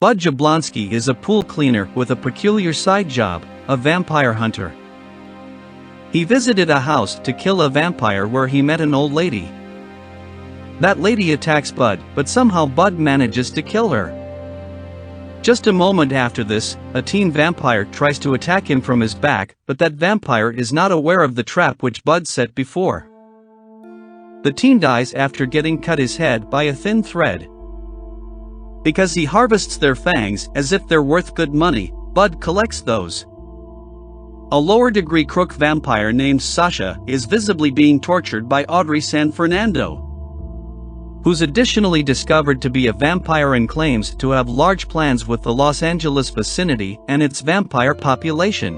Bud Jablonski is a pool cleaner with a peculiar side job, a vampire hunter. He visited a house to kill a vampire where he met an old lady. That lady attacks Bud, but somehow Bud manages to kill her. Just a moment after this, a teen vampire tries to attack him from his back, but that vampire is not aware of the trap which Bud set before. The teen dies after getting cut his head by a thin thread. Because he harvests their fangs as if they're worth good money, Bud collects those. A lower-degree crook vampire named Sasha is visibly being tortured by Audrey San Fernando, who's additionally discovered to be a vampire and claims to have large plans with the Los Angeles vicinity and its vampire population.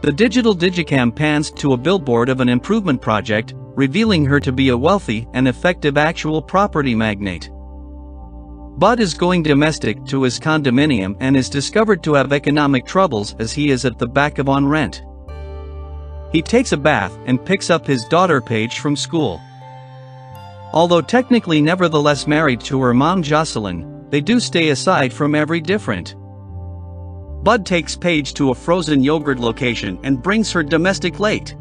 The digital digicam pans to a billboard of an improvement project, revealing her to be a wealthy and effective actual property magnate. Bud is going domestic to his condominium and is discovered to have economic troubles as he is at the back of on rent. He takes a bath and picks up his daughter Paige from school. Although technically nevertheless married to her mom Jocelyn, they do stay aside from every different. Bud takes Paige to a frozen yogurt location and brings her domestic late.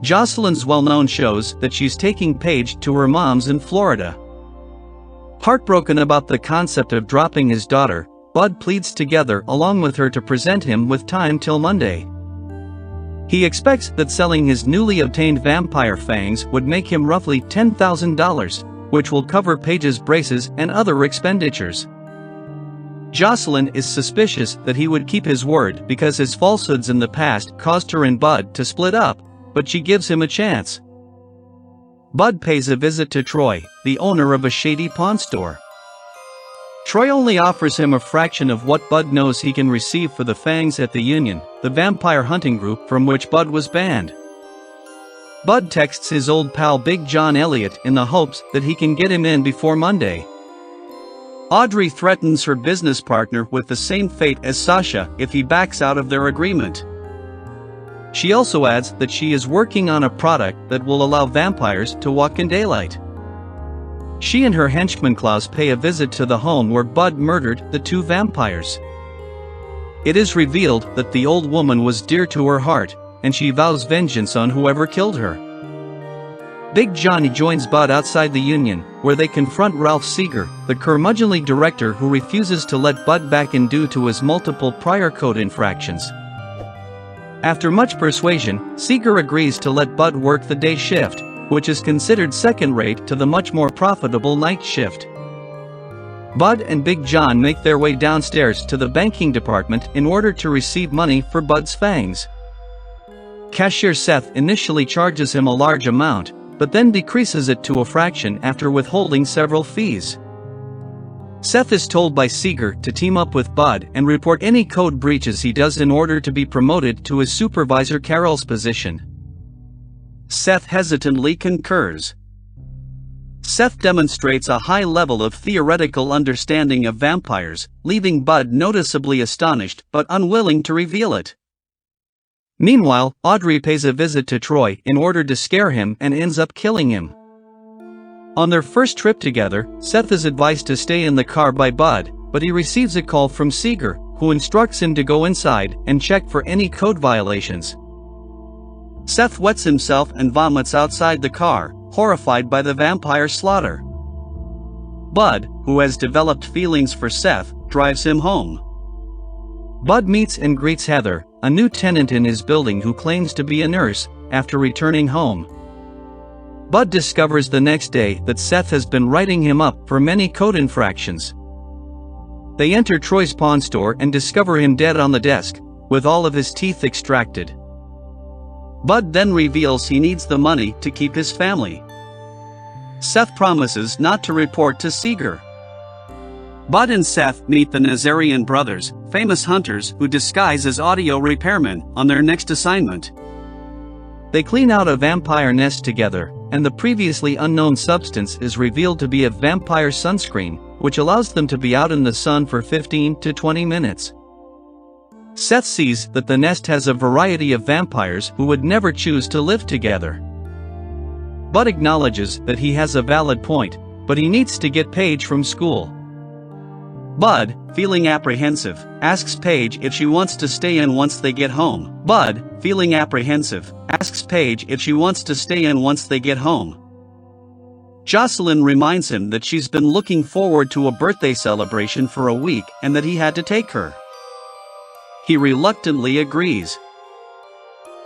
Jocelyn's well-known shows that she's taking Paige to her mom's in Florida. Heartbroken about the concept of dropping his daughter, Bud pleads together along with her to present him with time till Monday. He expects that selling his newly obtained vampire fangs would make him roughly $10,000, which will cover Paige's braces and other expenditures. Jocelyn is suspicious that he would keep his word because his falsehoods in the past caused her and Bud to split up, but she gives him a chance. Bud pays a visit to Troy, the owner of a shady pawn store. Troy only offers him a fraction of what Bud knows he can receive for the fangs at the Union, the vampire hunting group from which Bud was banned. Bud texts his old pal Big John Elliott in the hopes that he can get him in before Monday. Audrey threatens her business partner with the same fate as Sasha if he backs out of their agreement. She also adds that she is working on a product that will allow vampires to walk in daylight. She and her henchman Klaus pay a visit to the home where Bud murdered the two vampires. It is revealed that the old woman was dear to her heart, and she vows vengeance on whoever killed her. Big Johnny joins Bud outside the Union, where they confront Ralph Seeger, the curmudgeonly director who refuses to let Bud back in due to his multiple prior code infractions. After much persuasion, Seeger agrees to let Bud work the day shift, which is considered second-rate to the much more profitable night shift. Bud and Big John make their way downstairs to the banking department in order to receive money for Bud's fangs. Cashier Seth initially charges him a large amount, but then decreases it to a fraction after withholding several fees. Seth is told by Seeger to team up with Bud and report any code breaches he does in order to be promoted to his supervisor Carol's position. Seth hesitantly concurs. Seth demonstrates a high level of theoretical understanding of vampires, leaving Bud noticeably astonished but unwilling to reveal it. Meanwhile, Audrey pays a visit to Troy in order to scare him and ends up killing him. On their first trip together, Seth is advised to stay in the car by Bud, but he receives a call from Seeger, who instructs him to go inside and check for any code violations. Seth wets himself and vomits outside the car, horrified by the vampire slaughter. Bud, who has developed feelings for Seth, drives him home. Bud meets and greets Heather, a new tenant in his building who claims to be a nurse, after returning home. Bud discovers the next day that Seth has been writing him up for many code infractions. They enter Troy's pawn store and discover him dead on the desk, with all of his teeth extracted. Bud then reveals he needs the money to keep his family. Seth promises not to report to Seeger. Bud and Seth meet the Nazarian brothers, famous hunters who disguise as audio repairmen, on their next assignment. They clean out a vampire nest together, and the previously unknown substance is revealed to be a vampire sunscreen, which allows them to be out in the sun for 15 to 20 minutes. Seth sees that the nest has a variety of vampires who would never choose to live together. Bud acknowledges that he has a valid point, but he needs to get Paige from school. Bud, feeling apprehensive, asks Paige if she wants to stay in once they get home. Bud, feeling apprehensive, asks Paige if she wants to stay in once they get home. Jocelyn reminds him that she's been looking forward to a birthday celebration for a week and that he had to take her. He reluctantly agrees.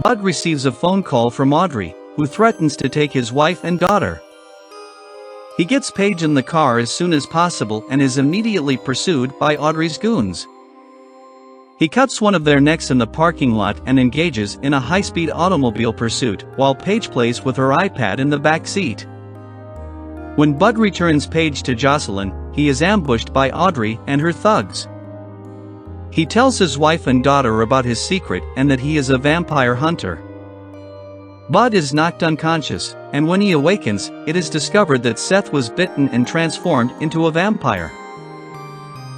Bud receives a phone call from Audrey, who threatens to take his wife and daughter. He gets Paige in the car as soon as possible and is immediately pursued by Audrey's goons. He cuts one of their necks in the parking lot and engages in a high-speed automobile pursuit while Paige plays with her iPad in the back seat. When Bud returns Paige to Jocelyn, he is ambushed by Audrey and her thugs. He tells his wife and daughter about his secret and that he is a vampire hunter. Bud is knocked unconscious, and when he awakens, it is discovered that Seth was bitten and transformed into a vampire.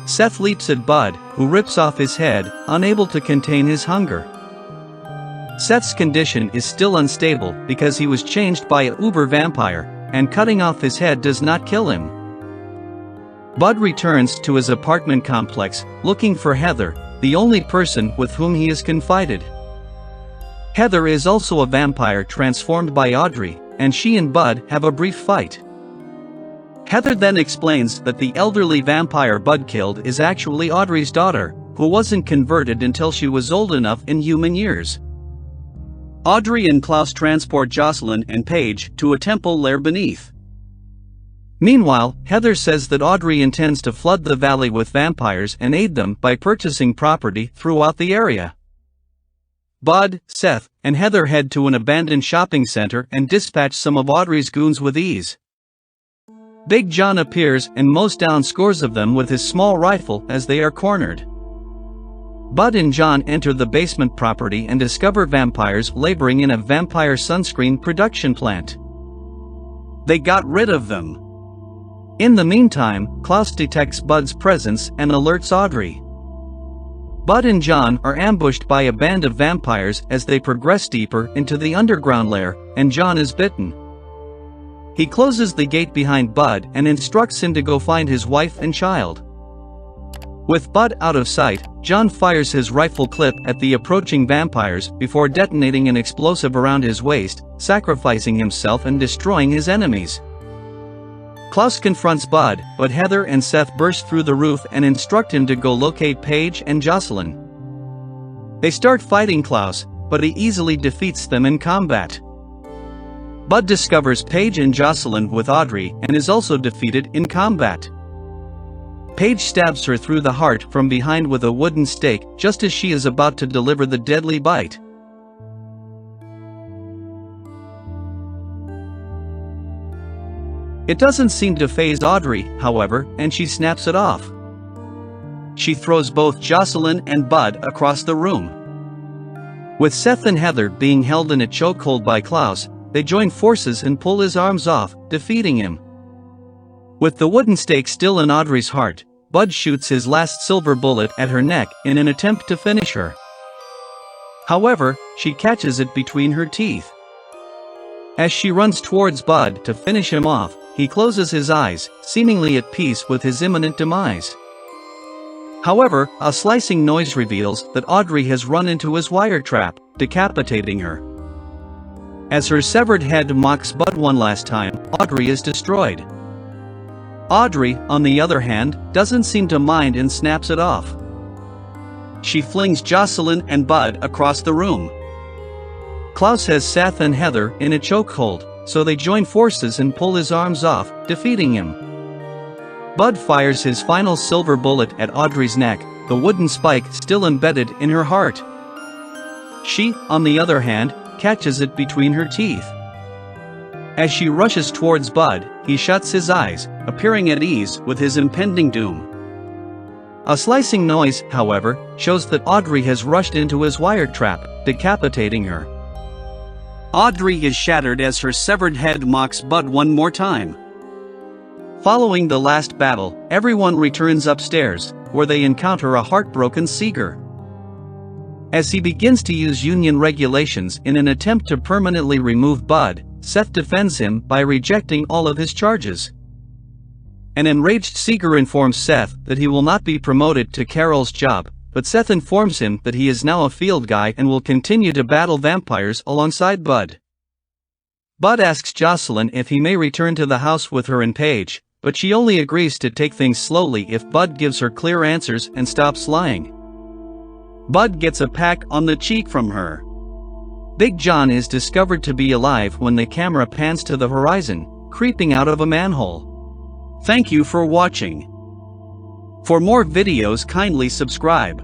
Seth leaps at Bud, who rips off his head, unable to contain his hunger. Seth's condition is still unstable because he was changed by a uber vampire, and cutting off his head does not kill him. Bud returns to his apartment complex, looking for Heather, the only person with whom he is confided. Heather is also a vampire transformed by Audrey, and she and Bud have a brief fight. Heather then explains that the elderly vampire Bud killed is actually Audrey's daughter, who wasn't converted until she was old enough in human years. Audrey and Klaus transport Jocelyn and Paige to a temple lair beneath. Meanwhile, Heather says that Audrey intends to flood the valley with vampires and aid them by purchasing property throughout the area. Bud, Seth, and Heather head to an abandoned shopping center and dispatch some of Audrey's goons with ease. Big John appears and mows down scores of them with his small rifle as they are cornered. Bud and John enter the basement property and discover vampires laboring in a vampire sunscreen production plant. They got rid of them. In the meantime, Klaus detects Bud's presence and alerts Audrey. Bud and John are ambushed by a band of vampires as they progress deeper into the underground lair, and John is bitten. He closes the gate behind Bud and instructs him to go find his wife and child. With Bud out of sight, John fires his rifle clip at the approaching vampires before detonating an explosive around his waist, sacrificing himself and destroying his enemies. Klaus confronts Bud, but Heather and Seth burst through the roof and instruct him to go locate Paige and Jocelyn. They start fighting Klaus, but he easily defeats them in combat. Bud discovers Paige and Jocelyn with Audrey and is also defeated in combat. Paige stabs her through the heart from behind with a wooden stake just as she is about to deliver the deadly bite. It doesn't seem to faze Audrey, however, and she snaps it off. She throws both Jocelyn and Bud across the room. With Seth and Heather being held in a chokehold by Klaus, they join forces and pull his arms off, defeating him. With the wooden stake still in Audrey's heart, Bud shoots his last silver bullet at her neck in an attempt to finish her. However, she catches it between her teeth. As she runs towards Bud to finish him off, he closes his eyes, seemingly at peace with his imminent demise. However, a slicing noise reveals that Audrey has run into his wire trap, decapitating her. As her severed head mocks Bud one last time, Audrey is destroyed. Audrey, on the other hand, doesn't seem to mind and snaps it off. She flings Jocelyn and Bud across the room. Klaus has Seth and Heather in a chokehold, so they join forces and pull his arms off, defeating him. Bud fires his final silver bullet at Audrey's neck, the wooden spike still embedded in her heart. She, on the other hand, catches it between her teeth. As she rushes towards Bud, he shuts his eyes, appearing at ease with his impending doom. A slicing noise, however, shows that Audrey has rushed into his wire trap, decapitating her. Audrey is shattered as her severed head mocks Bud one more time. Following the last battle, everyone returns upstairs, where they encounter a heartbroken Seeger. As he begins to use union regulations in an attempt to permanently remove Bud, Seth defends him by rejecting all of his charges. An enraged Seeger informs Seth that he will not be promoted to Carol's job, but Seth informs him that he is now a field guy and will continue to battle vampires alongside Bud. Bud asks Jocelyn if he may return to the house with her and Paige, but she only agrees to take things slowly if Bud gives her clear answers and stops lying. Bud gets a peck on the cheek from her. Big John is discovered to be alive when the camera pans to the horizon, creeping out of a manhole. Thank you for watching. For more videos, kindly subscribe.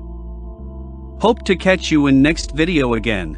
Hope to catch you in next video again.